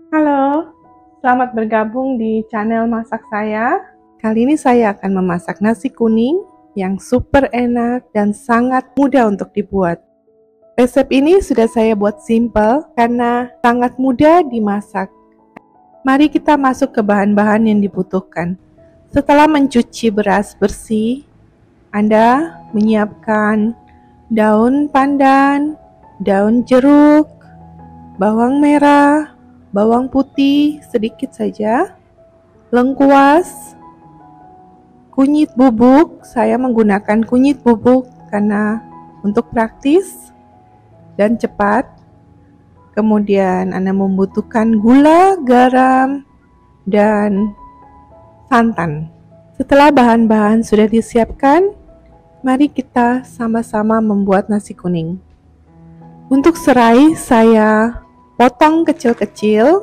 Halo, selamat bergabung di channel masak saya. Kali ini saya akan memasak nasi kuning yang super enak dan sangat mudah untuk dibuat. Resep ini sudah saya buat simple karena sangat mudah dimasak. Mari kita masuk ke bahan-bahan yang dibutuhkan. Setelah mencuci beras bersih, Anda menyiapkan daun pandan, daun jeruk, bawang merah, bawang putih sedikit saja, lengkuas, kunyit bubuk. Saya menggunakan kunyit bubuk karena untuk praktis dan cepat. Kemudian Anda membutuhkan gula, garam, dan santan. Setelah bahan-bahan sudah disiapkan, mari kita sama-sama membuat nasi kuning. Untuk serai saya potong kecil-kecil.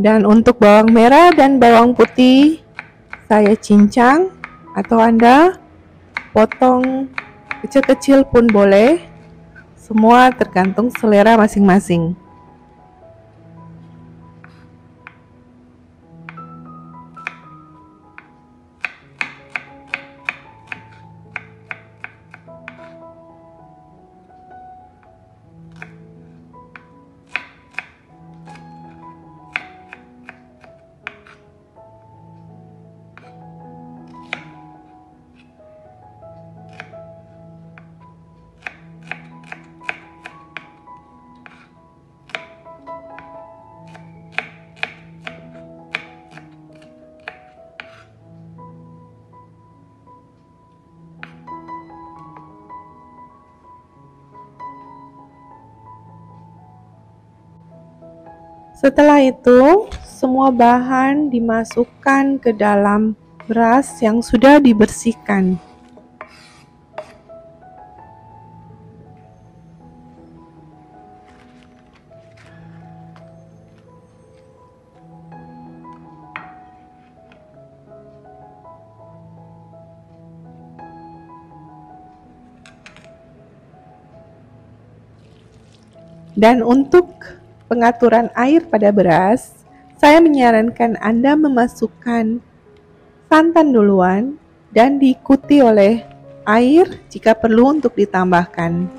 Dan untuk bawang merah dan bawang putih saya cincang atau Anda potong kecil-kecil pun boleh. Semua tergantung selera masing-masing. Setelah itu, semua bahan dimasukkan ke dalam beras yang sudah dibersihkan. Dan untuk pengaturan air pada beras, saya menyarankan Anda memasukkan santan duluan dan diikuti oleh air jika perlu untuk ditambahkan.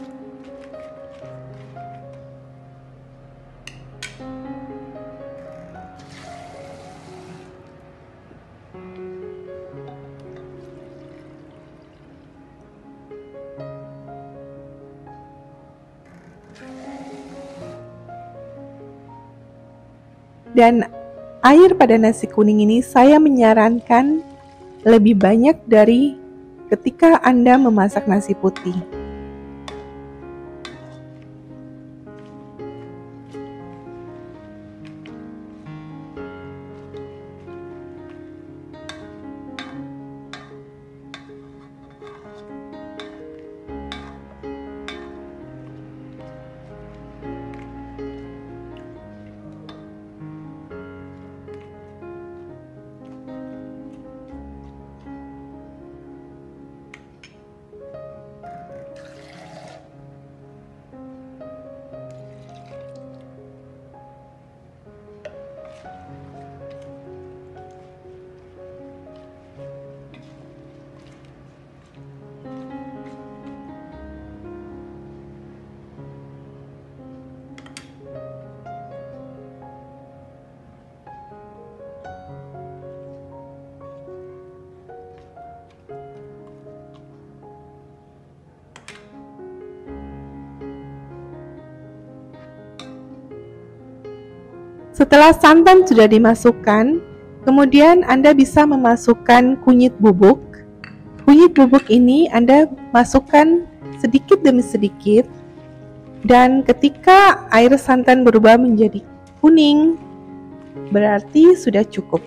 Dan air pada nasi kuning ini saya menyarankan lebih banyak dari ketika Anda memasak nasi putih. Setelah santan sudah dimasukkan, kemudian Anda bisa memasukkan kunyit bubuk. Kunyit bubuk ini Anda masukkan sedikit demi sedikit, dan ketika air santan berubah menjadi kuning, berarti sudah cukup.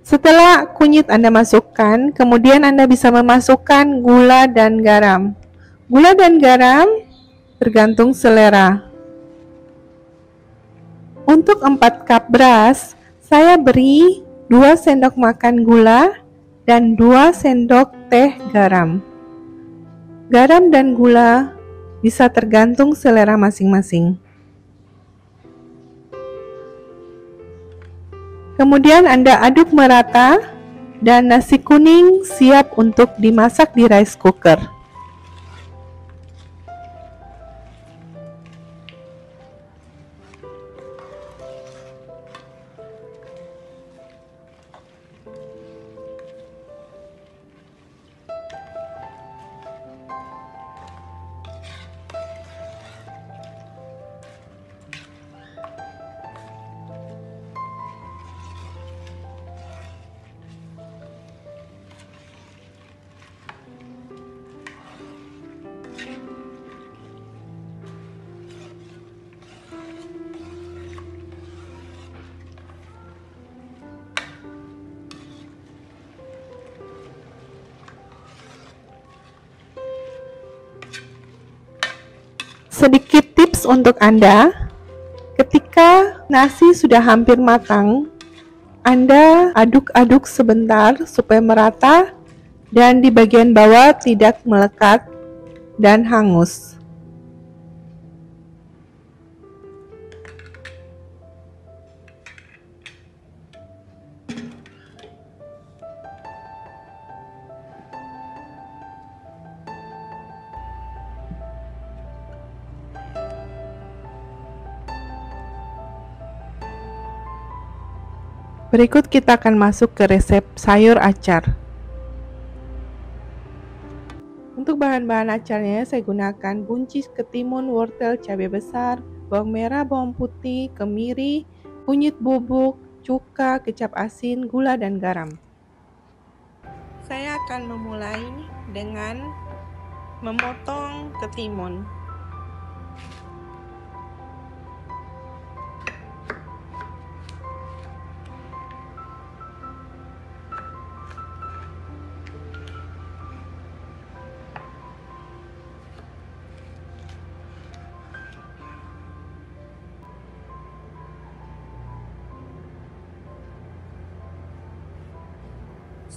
Setelah kunyit Anda masukkan, kemudian Anda bisa memasukkan gula dan garam. Gula dan garam tergantung selera. Untuk 4 cup beras, saya beri 2 sendok makan gula dan 2 sendok teh garam. Garam dan gula bisa tergantung selera masing-masing. Kemudian Anda aduk merata dan nasi kuning siap untuk dimasak di rice cooker. Sedikit tips untuk Anda, ketika nasi sudah hampir matang, Anda aduk-aduk sebentar supaya merata dan di bagian bawah tidak melekat dan hangus. Berikut kita akan masuk ke resep sayur acar. Untuk bahan-bahan acarnya saya gunakan buncis, ketimun, wortel, cabai besar, bawang merah, bawang putih, kemiri, kunyit bubuk, cuka, kecap asin, gula, dan garam. Saya akan memulai dengan memotong ketimun.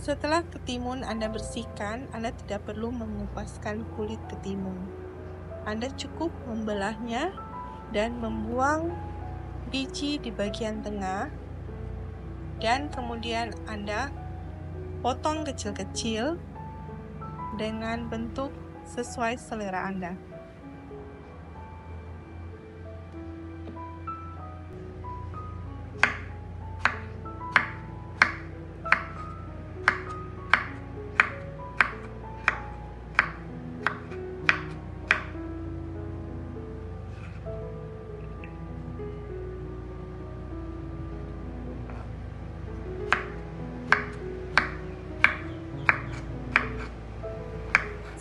Setelah ketimun Anda bersihkan, Anda tidak perlu mengupaskan kulit ketimun. Anda cukup membelahnya dan membuang biji di bagian tengah, dan kemudian Anda potong kecil-kecil dengan bentuk sesuai selera Anda.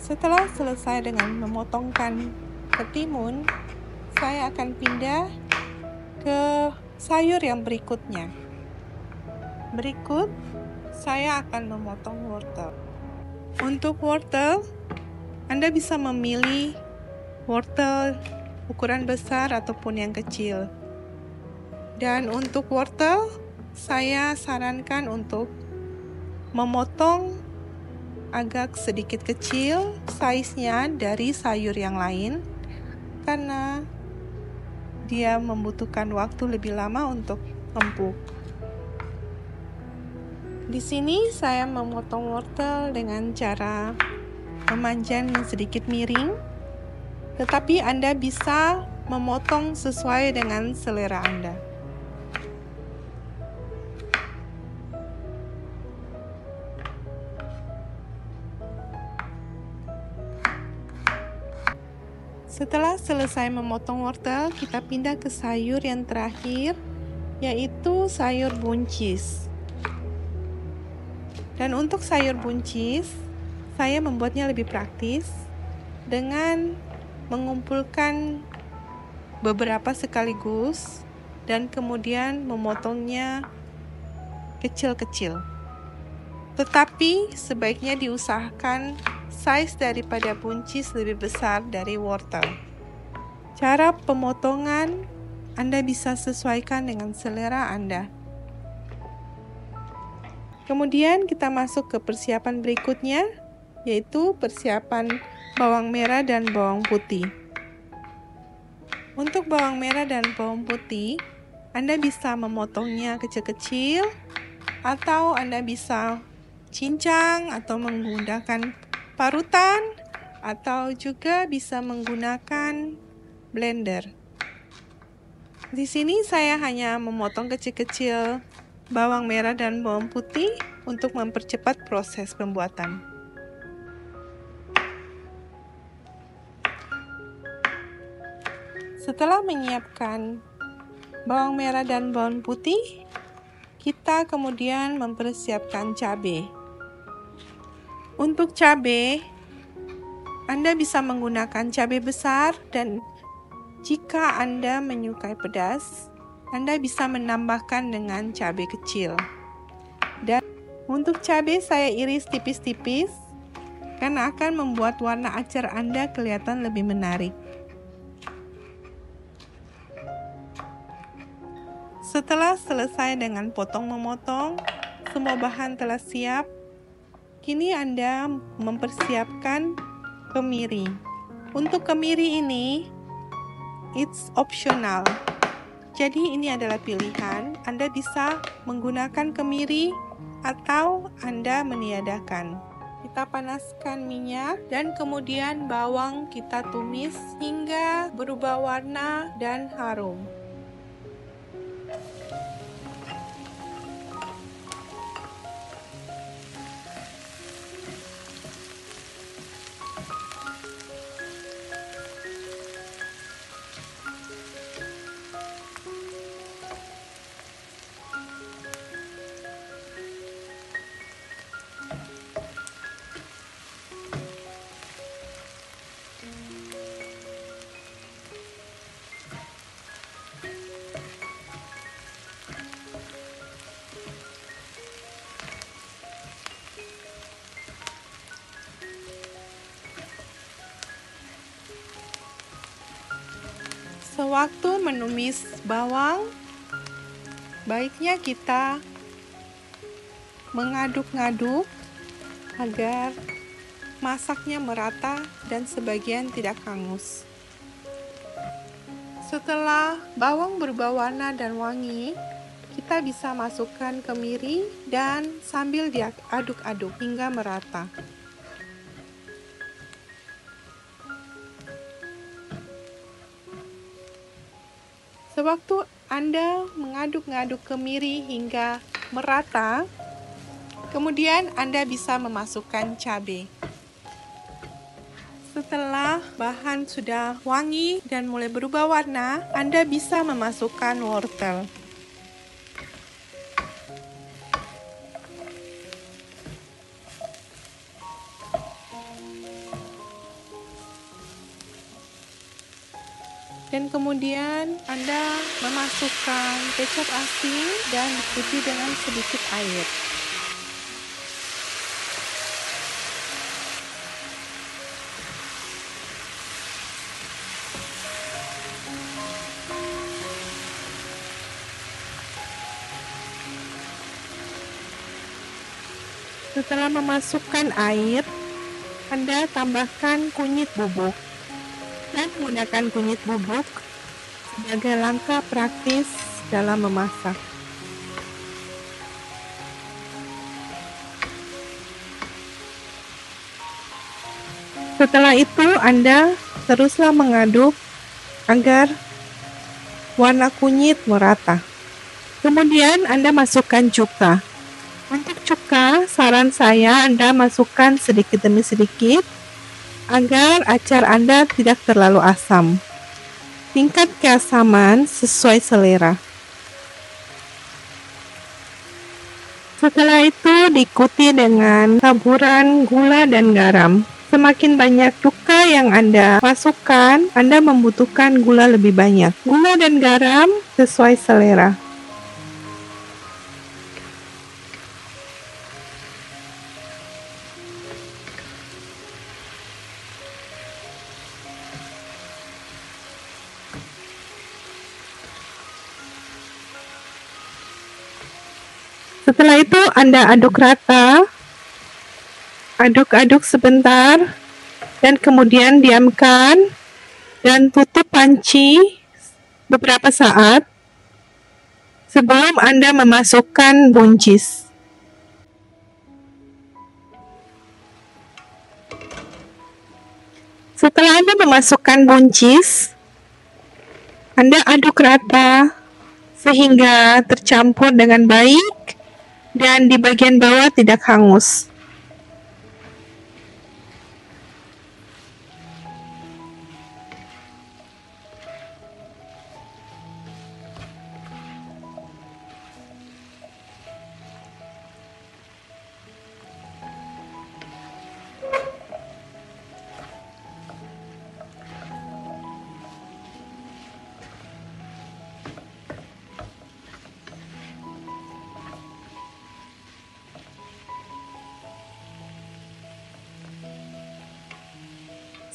Setelah selesai dengan memotongkan ketimun, saya akan pindah ke sayur yang berikutnya. Berikut, saya akan memotong wortel. Untuk wortel, Anda bisa memilih wortel ukuran besar ataupun yang kecil. Dan untuk wortel, saya sarankan untuk memotong agak sedikit kecil size-nya dari sayur yang lain karena dia membutuhkan waktu lebih lama untuk empuk. Di sini saya memotong wortel dengan cara memanjang sedikit miring, tetapi Anda bisa memotong sesuai dengan selera Anda. Setelah selesai memotong wortel, kita pindah ke sayur yang terakhir, yaitu sayur buncis. Dan untuk sayur buncis, saya membuatnya lebih praktis dengan mengumpulkan beberapa sekaligus dan kemudian memotongnya kecil-kecil. Tetapi sebaiknya diusahakan size daripada buncis lebih besar dari wortel. Cara pemotongan Anda bisa sesuaikan dengan selera Anda. Kemudian kita masuk ke persiapan berikutnya, yaitu persiapan bawang merah dan bawang putih. Untuk bawang merah dan bawang putih, Anda bisa memotongnya kecil-kecil, atau Anda bisa cincang atau menggunakan parutan, atau juga bisa menggunakan blender. Di sini saya hanya memotong kecil-kecil bawang merah dan bawang putih untuk mempercepat proses pembuatan. Setelah menyiapkan bawang merah dan bawang putih, kita kemudian mempersiapkan cabai. Untuk cabai, Anda bisa menggunakan cabai besar, dan jika Anda menyukai pedas, Anda bisa menambahkan dengan cabai kecil. Dan untuk cabai saya iris tipis-tipis karena akan membuat warna acar Anda kelihatan lebih menarik. Setelah selesai dengan potong-memotong, semua bahan telah siap. Kini Anda mempersiapkan kemiri. Untuk kemiri ini, it's optional. Jadi ini adalah pilihan, Anda bisa menggunakan kemiri atau Anda meniadakan. Kita panaskan minyak dan kemudian bawang kita tumis hingga berubah warna dan harum. Sewaktu menumis bawang, baiknya kita mengaduk-ngaduk agar masaknya merata dan sebagian tidak hangus. Setelah bawang berubah warna dan wangi, kita bisa masukkan kemiri dan sambil diaduk-aduk hingga merata. Sewaktu Anda mengaduk-ngaduk kemiri hingga merata, kemudian Anda bisa memasukkan cabai. Setelah bahan sudah wangi dan mulai berubah warna, Anda bisa memasukkan wortel. Dan kemudian Anda memasukkan kecap asin dan diikuti dengan sedikit air. Setelah memasukkan air, Anda tambahkan kunyit bubuk. Dan menggunakan kunyit bubuk sebagai langkah praktis dalam memasak. Setelah itu Anda teruslah mengaduk agar warna kunyit merata. Kemudian Anda masukkan cuka. Untuk cuka, saran saya Anda masukkan sedikit demi sedikit agar acar Anda tidak terlalu asam. Tingkat keasaman sesuai selera. Setelah itu diikuti dengan taburan gula dan garam. Semakin banyak cuka yang Anda masukkan, Anda membutuhkan gula lebih banyak. Gula dan garam sesuai selera. Setelah itu Anda aduk rata, aduk-aduk sebentar, dan kemudian diamkan dan tutup panci beberapa saat sebelum Anda memasukkan buncis. Setelah Anda memasukkan buncis, Anda aduk rata sehingga tercampur dengan baik dan di bagian bawah tidak hangus.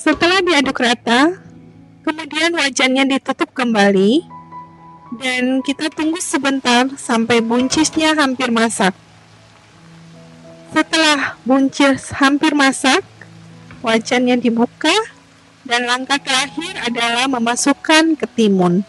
Setelah diaduk rata, kemudian wajannya ditutup kembali dan kita tunggu sebentar sampai buncisnya hampir masak. Setelah buncis hampir masak, wajannya dibuka dan langkah terakhir adalah memasukkan ketimun.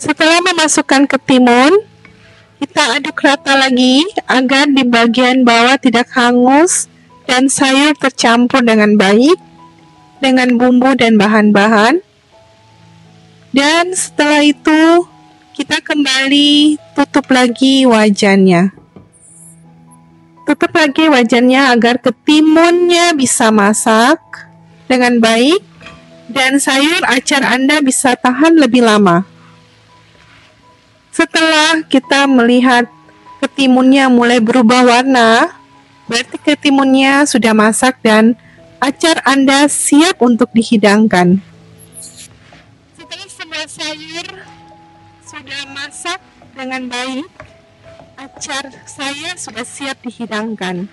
Setelah memasukkan ketimun, kita aduk rata lagi agar di bagian bawah tidak hangus dan sayur tercampur dengan baik dengan bumbu dan bahan-bahan. Dan setelah itu, kita kembali tutup lagi wajannya. Tutup lagi wajannya agar ketimunnya bisa masak dengan baik dan sayur acar Anda bisa tahan lebih lama. Setelah kita melihat ketimunnya mulai berubah warna, berarti ketimunnya sudah masak dan acar Anda siap untuk dihidangkan. Setelah semua sayur sudah masak dengan baik, acar saya sudah siap dihidangkan.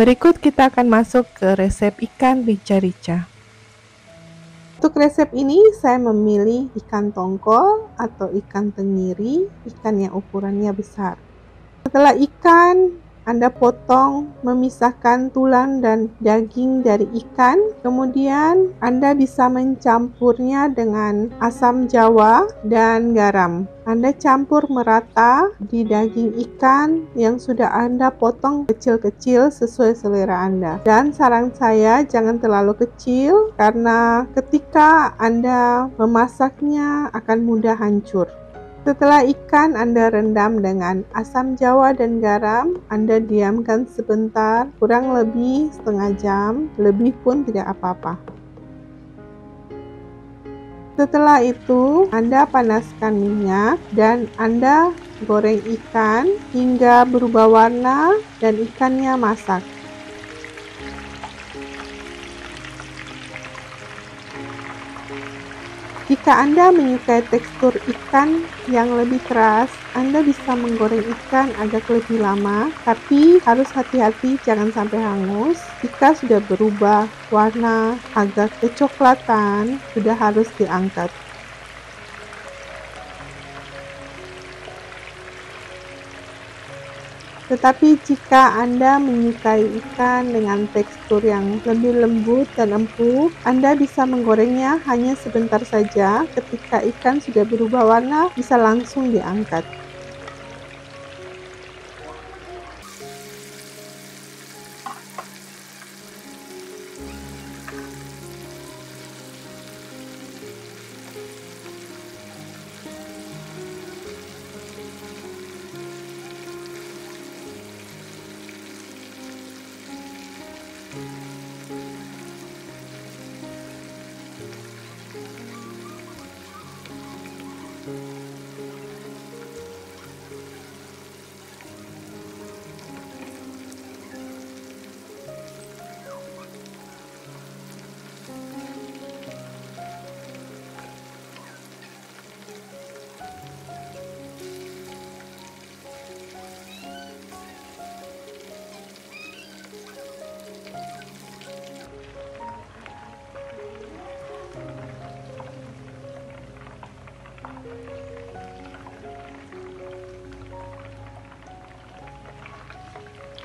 Berikut kita akan masuk ke resep ikan rica-rica. Untuk resep ini saya memilih ikan tongkol atau ikan tenggiri, ikan yang ukurannya besar. Setelah ikan Anda potong, memisahkan tulang dan daging dari ikan, kemudian Anda bisa mencampurnya dengan asam jawa dan garam. Anda campur merata di daging ikan yang sudah Anda potong kecil-kecil sesuai selera Anda. Dan saran saya jangan terlalu kecil karena ketika Anda memasaknya akan mudah hancur. Setelah ikan Anda rendam dengan asam jawa dan garam, Anda diamkan sebentar, kurang lebih setengah jam, lebih pun tidak apa-apa. Setelah itu, Anda panaskan minyak dan Anda goreng ikan hingga berubah warna dan ikannya masak. Jika Anda menyukai tekstur ikan yang lebih keras, Anda bisa menggoreng ikan agak lebih lama, tapi harus hati-hati jangan sampai hangus. Jika sudah berubah warna agak kecoklatan, sudah harus diangkat. Tetapi jika Anda menyukai ikan dengan tekstur yang lebih lembut dan empuk, Anda bisa menggorengnya hanya sebentar saja. Ketika ikan sudah berubah warna, bisa langsung diangkat.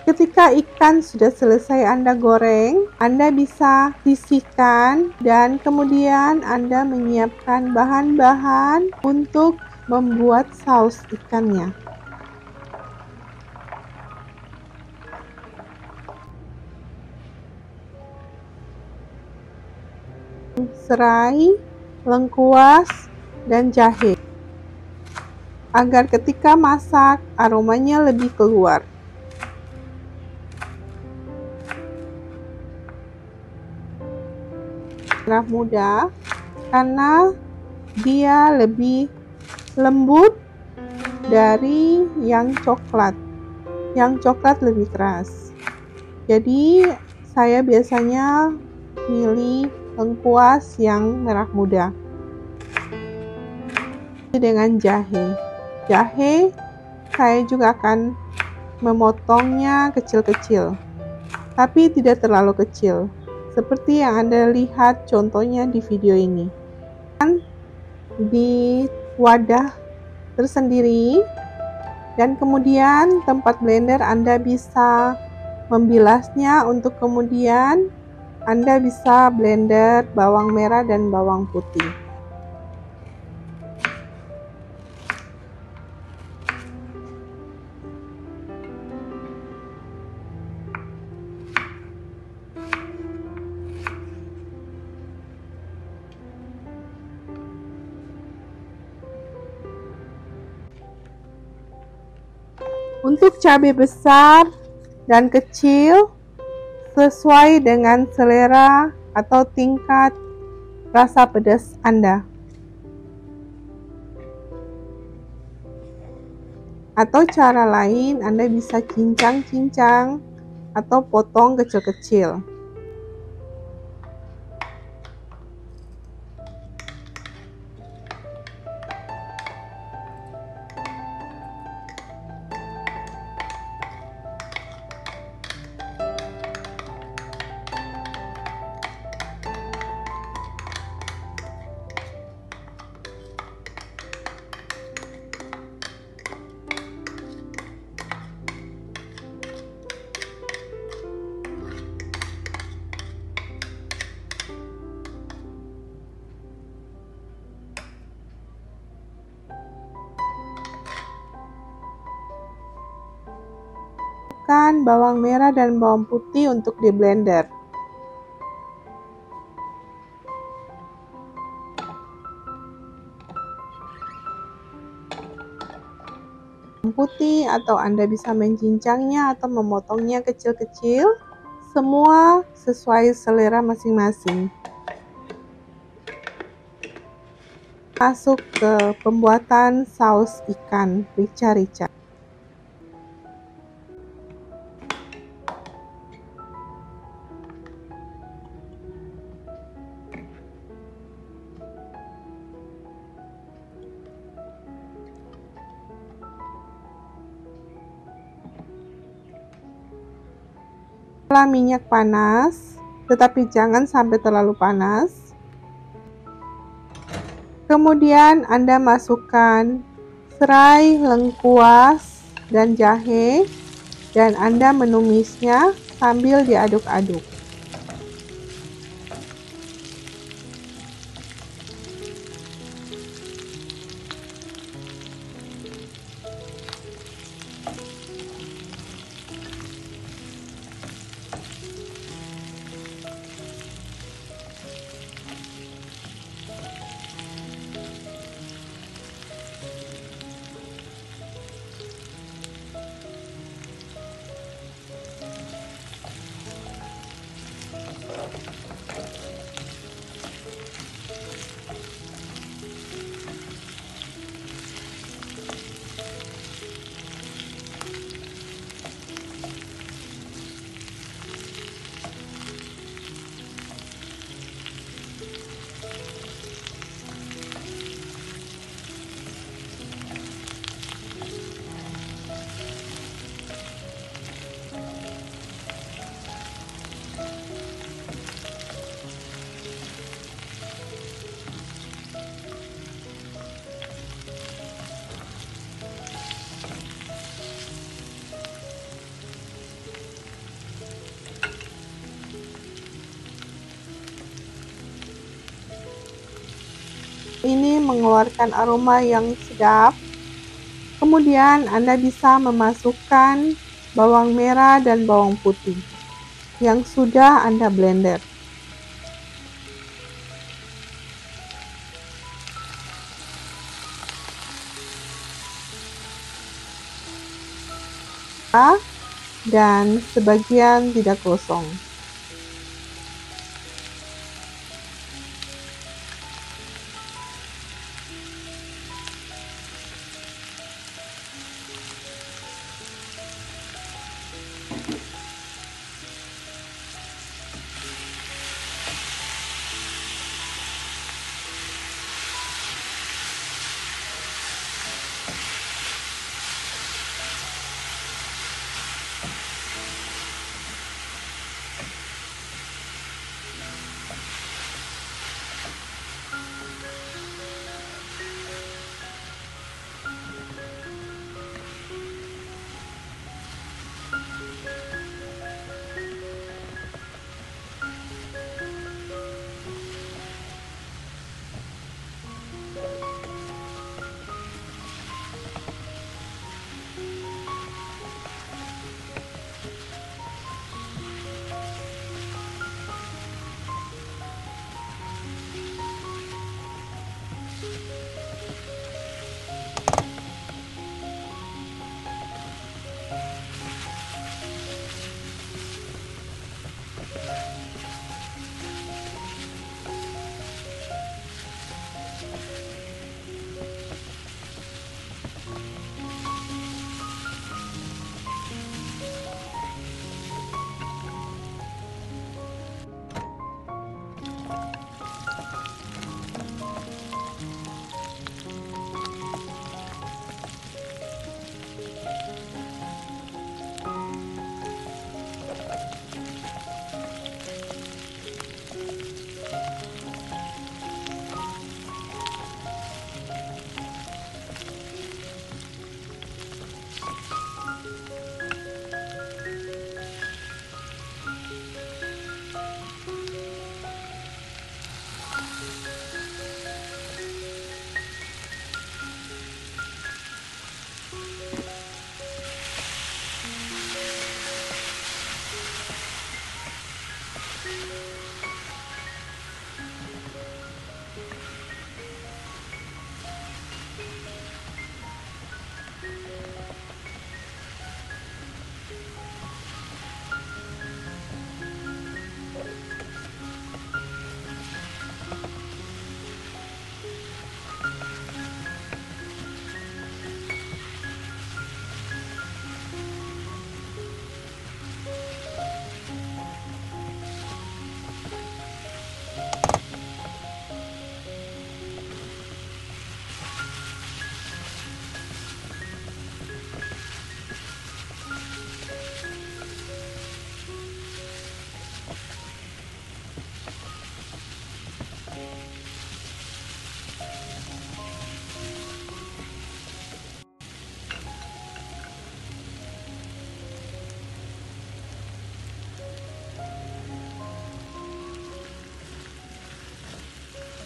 Ketika ikan sudah selesai Anda goreng, Anda bisa sisihkan dan kemudian Anda menyiapkan bahan-bahan untuk membuat saus ikannya. Serai, lengkuas, dan jahe, agar ketika masak aromanya lebih keluar. Merah muda karena dia lebih lembut dari yang coklat. Yang coklat lebih keras. Jadi saya biasanya milih lengkuas yang merah muda. Dengan jahe. Jahe saya juga akan memotongnya kecil-kecil, tapi tidak terlalu kecil, seperti yang Anda lihat contohnya di video ini. Di wadah tersendiri, dan kemudian tempat blender Anda bisa membilasnya untuk kemudian Anda bisa blender bawang merah dan bawang putih. Untuk cabai besar dan kecil sesuai dengan selera atau tingkat rasa pedas Anda. Atau cara lain, Anda bisa cincang-cincang atau potong kecil-kecil. Bawang merah dan bawang putih untuk di blender. Bawang putih atau Anda bisa mencincangnya atau memotongnya kecil-kecil, semua sesuai selera masing-masing. Masuk ke pembuatan saus ikan rica-rica. Setelah minyak panas, tetapi jangan sampai terlalu panas. Kemudian Anda masukkan serai, lengkuas, dan jahe, dan Anda menumisnya sambil diaduk-aduk. ini mengeluarkan aroma yang sedap. Kemudian Anda bisa memasukkan bawang merah dan bawang putih yang sudah Anda blender. Dan sebagian tidak gosong.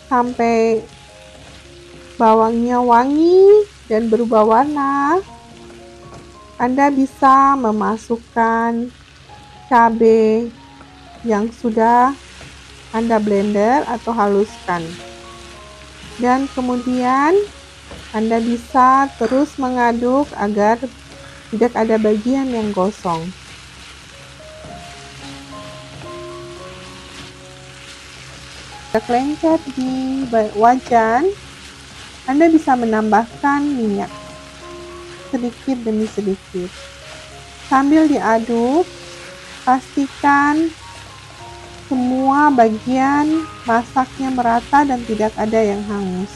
Sampai bawangnya wangi dan berubah warna, Anda bisa memasukkan cabai yang sudah Anda blender atau haluskan. Dan kemudian Anda bisa terus mengaduk agar tidak ada bagian yang gosong. Lengket di wajan, Anda bisa menambahkan minyak sedikit demi sedikit. Sambil diaduk, pastikan semua bagian masaknya merata dan tidak ada yang hangus.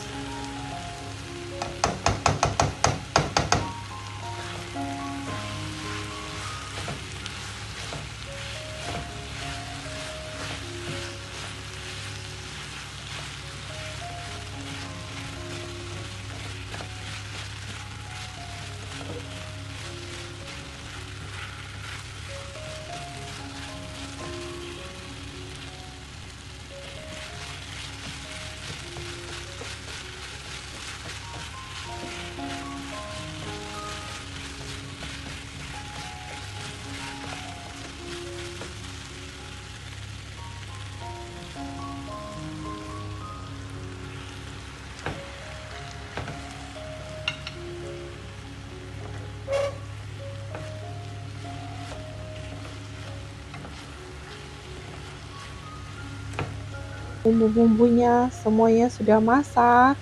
bumbu-bumbunya semuanya sudah masak.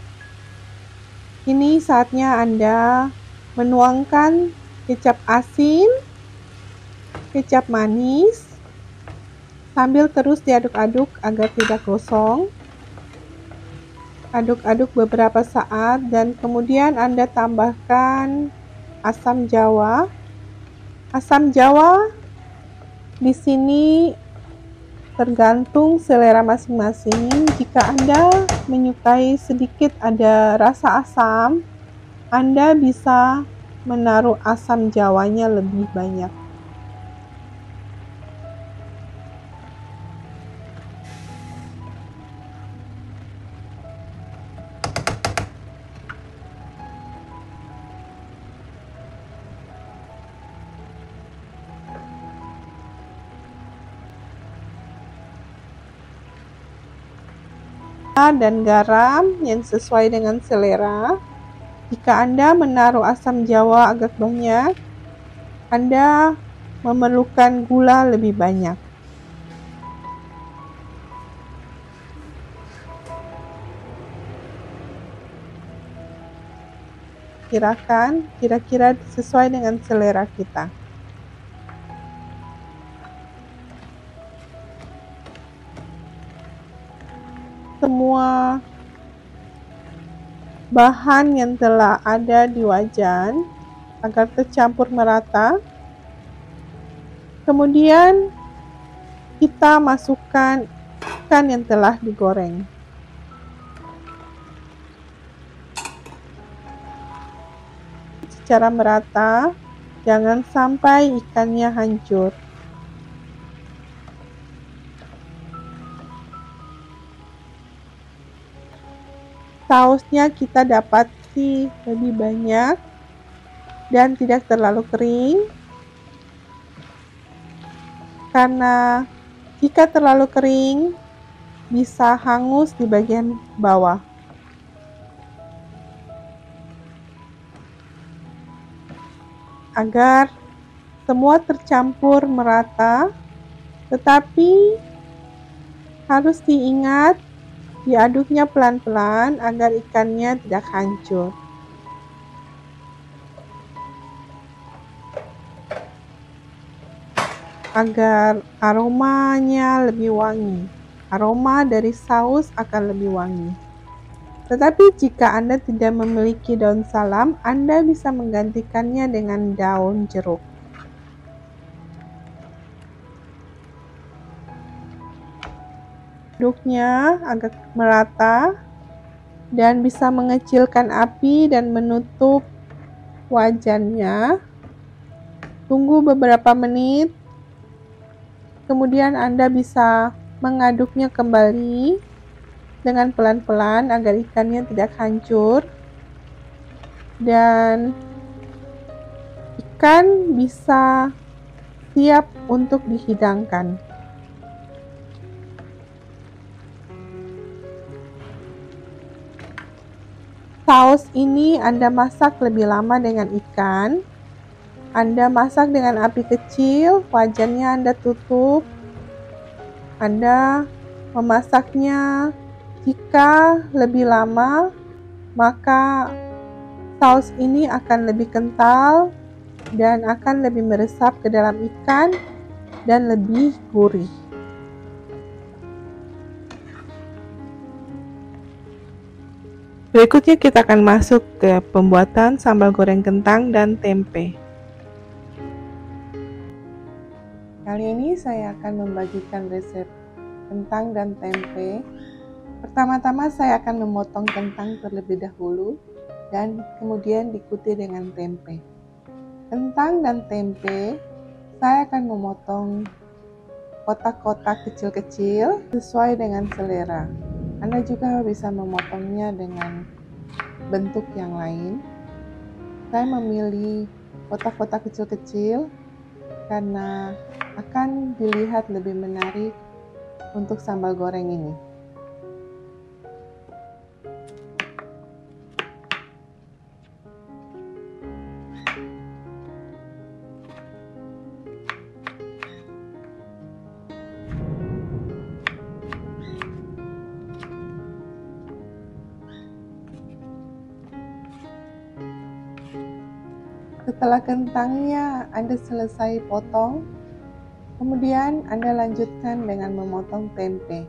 Kini saatnya Anda menuangkan kecap asin, kecap manis, sambil terus diaduk-aduk agar tidak gosong. Aduk-aduk beberapa saat dan kemudian Anda tambahkan asam jawa. Asam jawa di sini tergantung selera masing-masing. Jika Anda menyukai sedikit ada rasa asam, Anda bisa menaruh asam jawanya lebih banyak. Dan garam yang sesuai dengan selera. Jika Anda menaruh asam jawa agak banyak, Anda memerlukan gula lebih banyak. Kira-kira sesuai dengan selera kita. Semua bahan yang telah ada di wajan agar tercampur merata. Kemudian kita masukkan ikan yang telah digoreng. Secara merata, jangan sampai ikannya hancur. Sausnya kita dapati lebih banyak dan tidak terlalu kering, karena jika terlalu kering bisa hangus di bagian bawah. Agar semua tercampur merata, tetapi harus diingat diaduknya pelan-pelan agar ikannya tidak hancur. Agar aromanya lebih wangi. Aroma dari saus akan lebih wangi. Tetapi jika Anda tidak memiliki daun salam, Anda bisa menggantikannya dengan daun jeruk. Aduknya agak merata dan bisa mengecilkan api dan menutup wajannya. Tunggu beberapa menit, kemudian Anda bisa mengaduknya kembali dengan pelan-pelan agar ikannya tidak hancur, dan ikan bisa siap untuk dihidangkan. Saus ini Anda masak lebih lama dengan ikan. Anda masak dengan api kecil, wajannya Anda tutup. Anda memasaknya jika lebih lama, maka saus ini akan lebih kental dan akan lebih meresap ke dalam ikan dan lebih gurih. Berikutnya kita akan masuk ke pembuatan sambal goreng kentang dan tempe. Kali ini saya akan membagikan resep kentang dan tempe. Pertama-tama saya akan memotong kentang terlebih dahulu dan kemudian diikuti dengan tempe. Kentang dan tempe saya akan memotong kotak-kotak kecil-kecil sesuai dengan selera. Anda juga bisa memotongnya dengan bentuk yang lain. Saya memilih kotak-kotak kecil-kecil karena akan dilihat lebih menarik untuk sambal goreng ini. Setelah kentangnya Anda selesai potong, kemudian Anda lanjutkan dengan memotong tempe.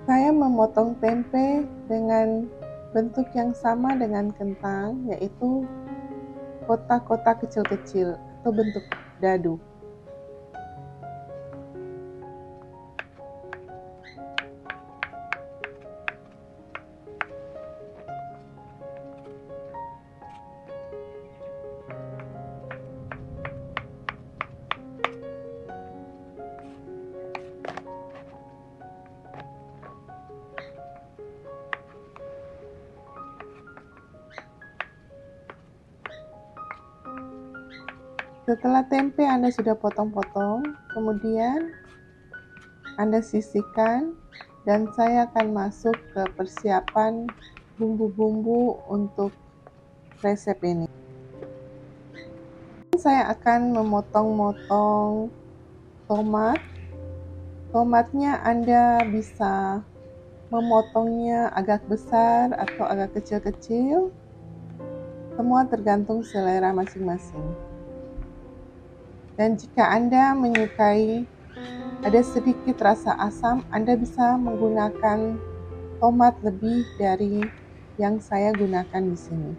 Saya memotong tempe dengan bentuk yang sama dengan kentang, yaitu kotak-kotak kecil-kecil atau bentuk dadu. Setelah tempe Anda sudah potong-potong, kemudian Anda sisihkan dan saya akan masuk ke persiapan bumbu-bumbu untuk resep ini. Saya akan memotong-motong tomat. Tomatnya Anda bisa memotongnya agak besar atau agak kecil-kecil. Semua tergantung selera masing-masing. Dan jika Anda menyukai ada sedikit rasa asam, Anda bisa menggunakan tomat lebih dari yang saya gunakan di sini.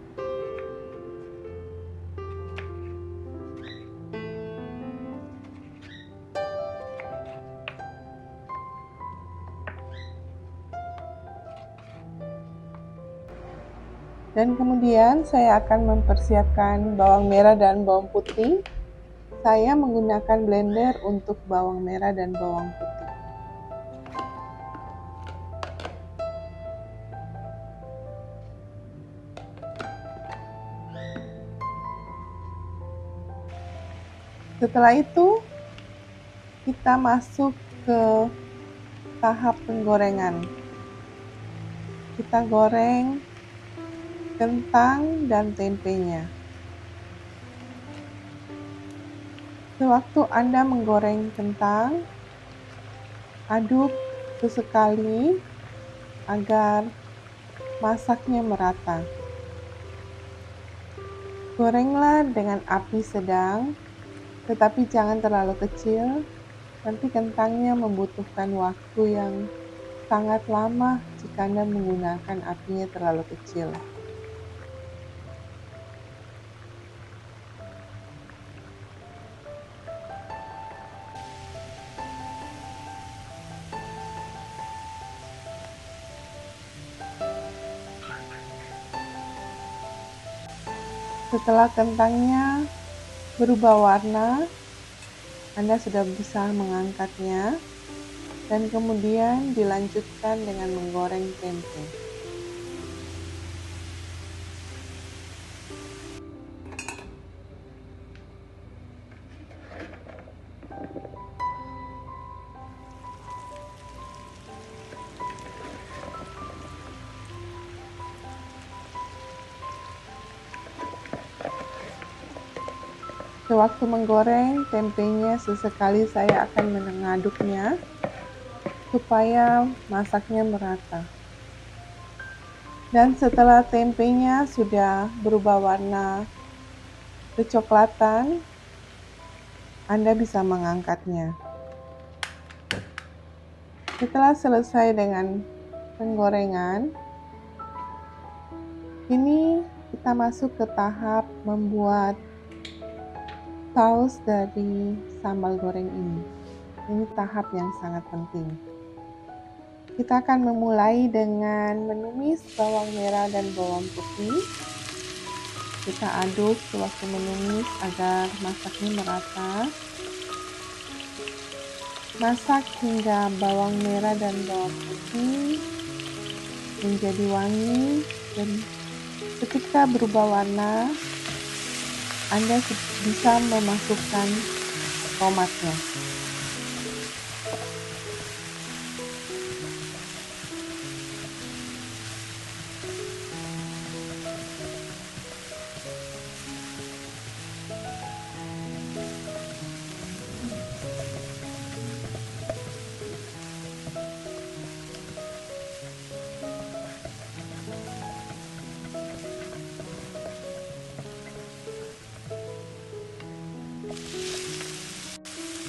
Dan kemudian saya akan mempersiapkan bawang merah dan bawang putih. Saya menggunakan blender untuk bawang merah dan bawang putih. Setelah itu, kita masuk ke tahap penggorengan. Kita goreng kentang dan tempenya. Sewaktu Anda menggoreng kentang, aduk sesekali agar masaknya merata. Gorenglah dengan api sedang, tetapi jangan terlalu kecil, nanti kentangnya membutuhkan waktu yang sangat lama jika Anda menggunakan apinya terlalu kecil. Setelah kentangnya berubah warna, Anda sudah bisa mengangkatnya dan kemudian dilanjutkan dengan menggoreng tempe. Sewaktu menggoreng tempenya, sesekali saya akan mengaduknya supaya masaknya merata. Dan setelah tempenya sudah berubah warna kecoklatan, Anda bisa mengangkatnya. Setelah selesai dengan penggorengan, ini kita masuk ke tahap membuat saus dari sambal goreng ini. Ini tahap yang sangat penting. Kita akan memulai dengan menumis bawang merah dan bawang putih. Kita aduk sewaktu menumis agar masaknya merata. Masak hingga bawang merah dan bawang putih menjadi wangi dan ketika berubah warna, Anda bisa memasukkan tomatnya.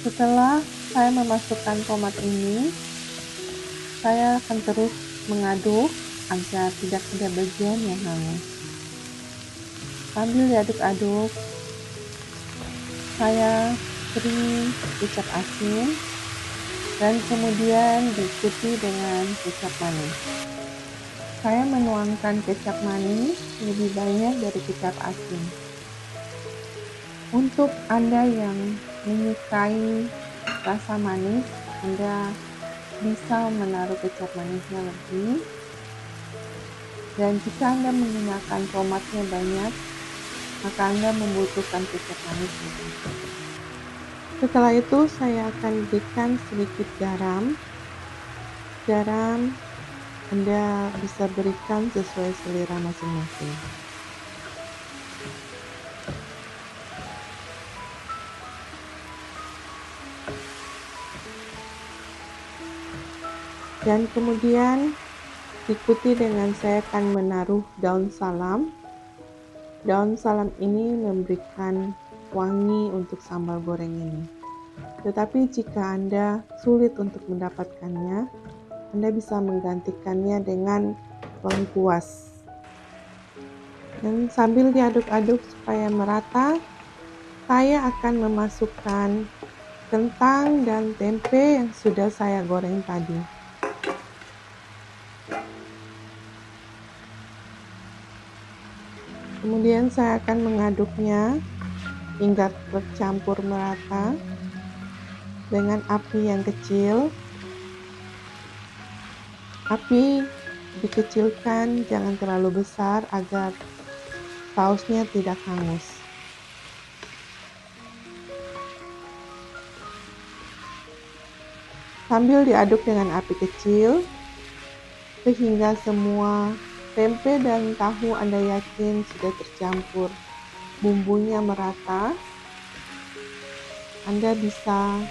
Setelah saya memasukkan tomat ini, saya akan terus mengaduk agar tidak ada bagian yang hangus. Sambil diaduk-aduk, saya beri kecap asin dan kemudian diikuti dengan kecap manis. Saya menuangkan kecap manis lebih banyak dari kecap asin. Untuk Anda yang menyukai rasa manis, Anda bisa menaruh kecap manisnya lebih. Dan jika Anda menggunakan tomatnya banyak, maka Anda membutuhkan kecap manis lebih. Setelah itu saya akan berikan sedikit garam. Garam Anda bisa berikan sesuai selera masing-masing. Dan kemudian diikuti dengan saya akan menaruh daun salam. Daun salam ini memberikan wangi untuk sambal goreng ini. Tetapi jika Anda sulit untuk mendapatkannya, Anda bisa menggantikannya dengan lengkuas. Dan sambil diaduk-aduk supaya merata, saya akan memasukkan kentang dan tempe yang sudah saya goreng tadi. Kemudian saya akan mengaduknya hingga tercampur merata dengan api yang kecil. Api dikecilkan, jangan terlalu besar agar sausnya tidak hangus. Sambil diaduk dengan api kecil sehingga semua tempe dan tahu Anda yakin sudah tercampur bumbunya merata, Anda bisa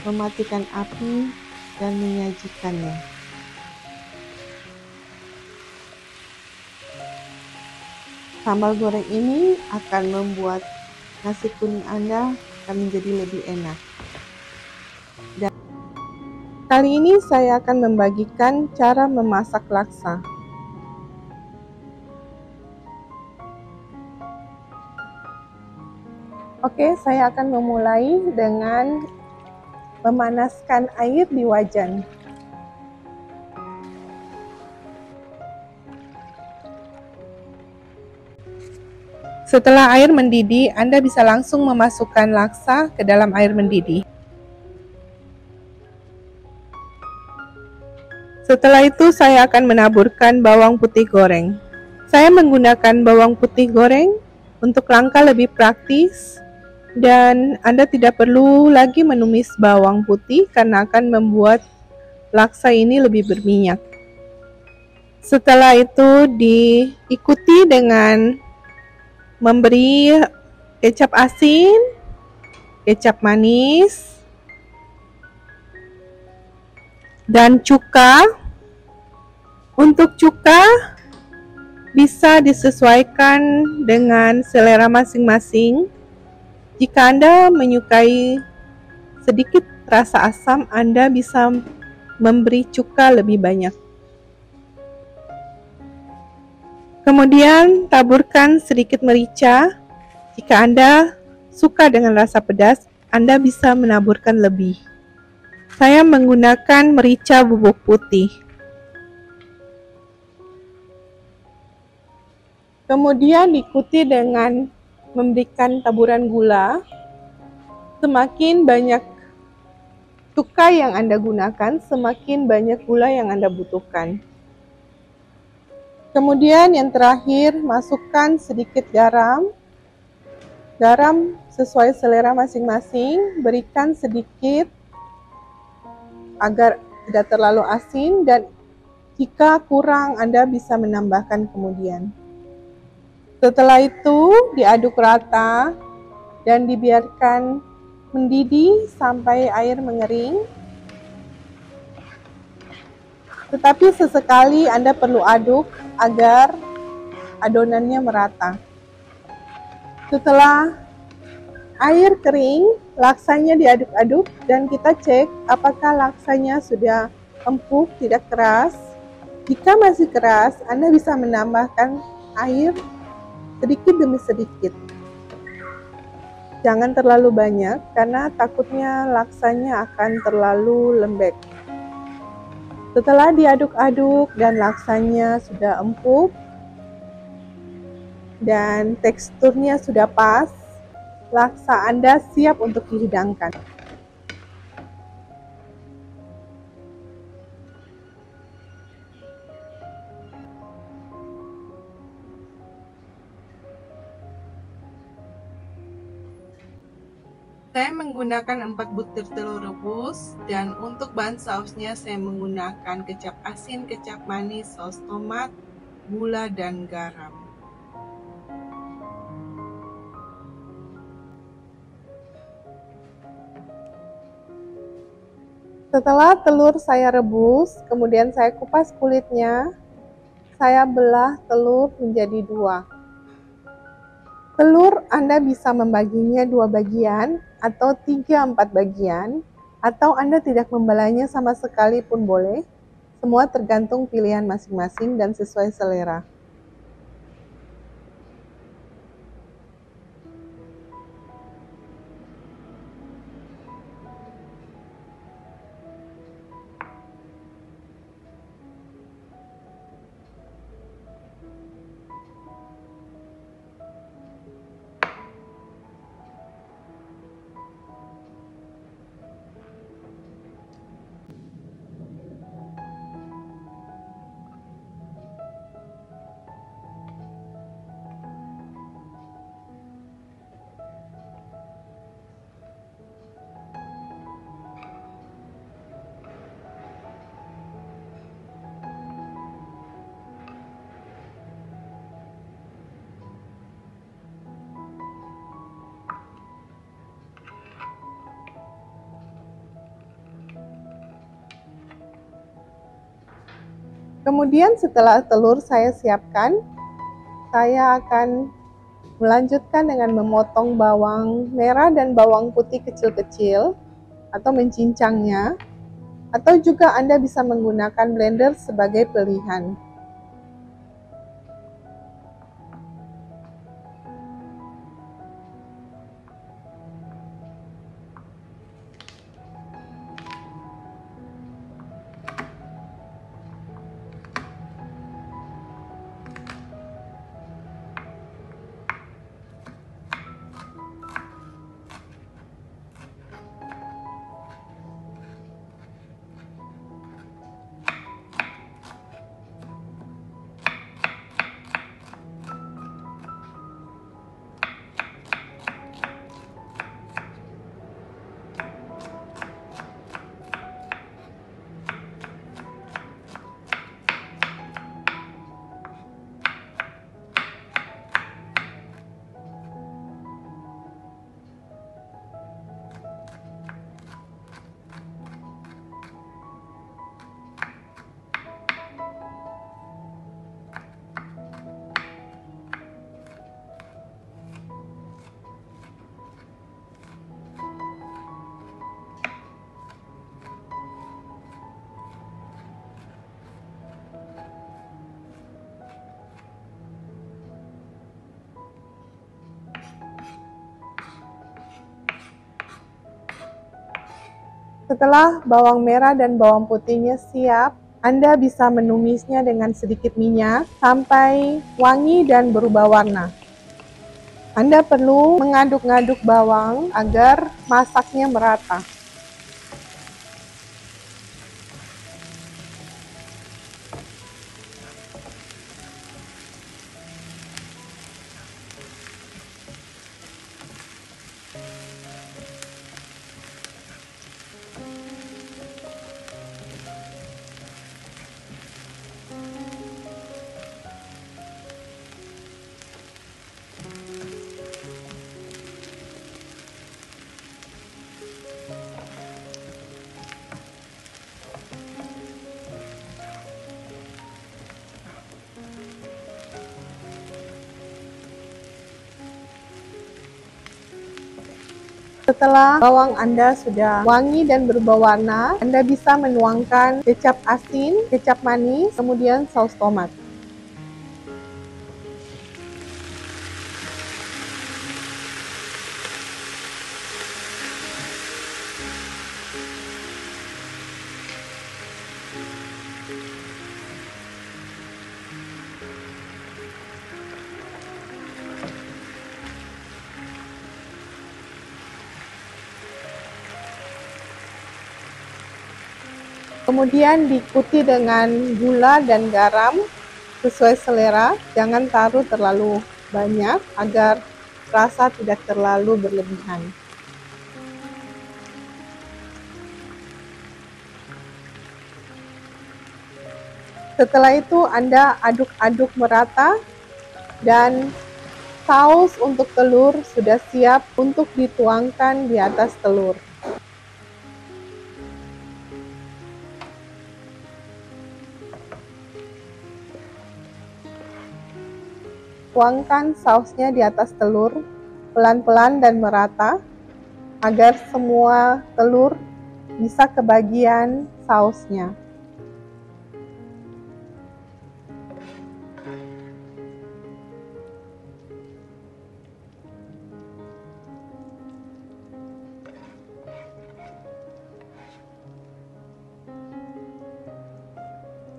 mematikan api dan menyajikannya. Sambal goreng ini akan membuat nasi kuning Anda akan menjadi lebih enak. Dan kali ini saya akan membagikan cara memasak laksa. Oke, saya akan memulai dengan memanaskan air di wajan. Setelah air mendidih, Anda bisa langsung memasukkan laksa ke dalam air mendidih. Setelah itu, saya akan menaburkan bawang putih goreng. Saya menggunakan bawang putih goreng untuk langkah lebih praktis. Dan Anda tidak perlu lagi menumis bawang putih karena akan membuat laksa ini lebih berminyak. Setelah itu diikuti dengan memberi kecap asin, kecap manis, dan cuka. Untuk cuka bisa disesuaikan dengan selera masing-masing. Jika Anda menyukai sedikit rasa asam, Anda bisa memberi cuka lebih banyak. Kemudian taburkan sedikit merica. Jika Anda suka dengan rasa pedas, Anda bisa menaburkan lebih. Saya menggunakan merica bubuk putih. Kemudian diikuti dengan memberikan taburan gula. Semakin banyak cuka yang Anda gunakan, semakin banyak gula yang Anda butuhkan. Kemudian yang terakhir, masukkan sedikit garam. Garam sesuai selera masing-masing, berikan sedikit agar tidak terlalu asin, dan jika kurang Anda bisa menambahkan kemudian. Setelah itu diaduk rata dan dibiarkan mendidih sampai air mengering. Tetapi sesekali Anda perlu aduk agar adonannya merata. Setelah Air kering, laksanya diaduk-aduk dan kita cek apakah laksanya sudah empuk, tidak keras. Jika masih keras, Anda bisa menambahkan air sedikit demi sedikit. Jangan terlalu banyak karena takutnya laksanya akan terlalu lembek. Setelah diaduk-aduk dan laksanya sudah empuk dan teksturnya sudah pas, laksa Anda siap untuk dihidangkan. Saya menggunakan 4 butir telur rebus dan untuk bahan sausnya saya menggunakan kecap asin, kecap manis, saus tomat, gula, dan garam. Setelah telur saya rebus, kemudian saya kupas kulitnya, saya belah telur menjadi 2. Telur Anda bisa membaginya 2 bagian atau 3-4 bagian, atau Anda tidak membelahnya sama sekali pun boleh. Semua tergantung pilihan masing-masing dan sesuai selera. Kemudian setelah telur saya siapkan, saya akan melanjutkan dengan memotong bawang merah dan bawang putih kecil-kecil atau mencincangnya, atau juga Anda bisa menggunakan blender sebagai pilihan. Setelah bawang merah dan bawang putihnya siap, Anda bisa menumisnya dengan sedikit minyak sampai wangi dan berubah warna. Anda perlu mengaduk-aduk bawang agar masaknya merata. Setelah bawang Anda sudah wangi dan berubah warna, Anda bisa menuangkan kecap asin, kecap manis, kemudian saus tomat. Kemudian diikuti dengan gula dan garam sesuai selera. Jangan taruh terlalu banyak agar rasa tidak terlalu berlebihan. Setelah itu Anda aduk-aduk merata dan saus untuk telur sudah siap untuk dituangkan di atas telur. Tuangkan sausnya di atas telur pelan-pelan dan merata agar semua telur bisa kebagian sausnya.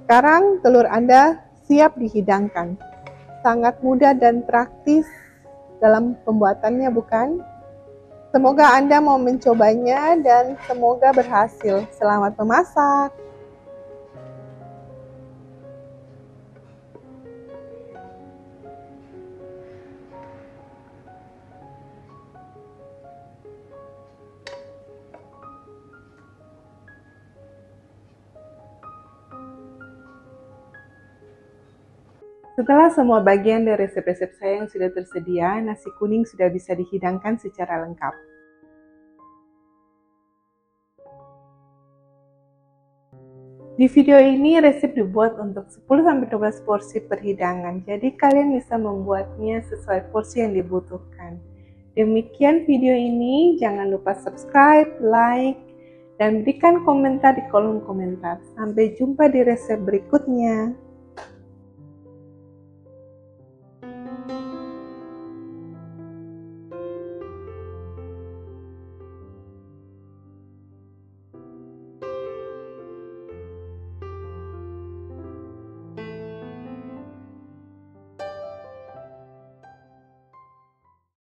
Sekarang telur Anda siap dihidangkan. Sangat mudah dan praktis dalam pembuatannya, bukan? Semoga Anda mau mencobanya dan semoga berhasil. Selamat memasak! Setelah semua bagian dari resep-resep saya yang sudah tersedia, nasi kuning sudah bisa dihidangkan secara lengkap. Di video ini resep dibuat untuk 10-12 porsi per hidangan, jadi kalian bisa membuatnya sesuai porsi yang dibutuhkan. Demikian video ini, jangan lupa subscribe, like, dan berikan komentar di kolom komentar. Sampai jumpa di resep berikutnya.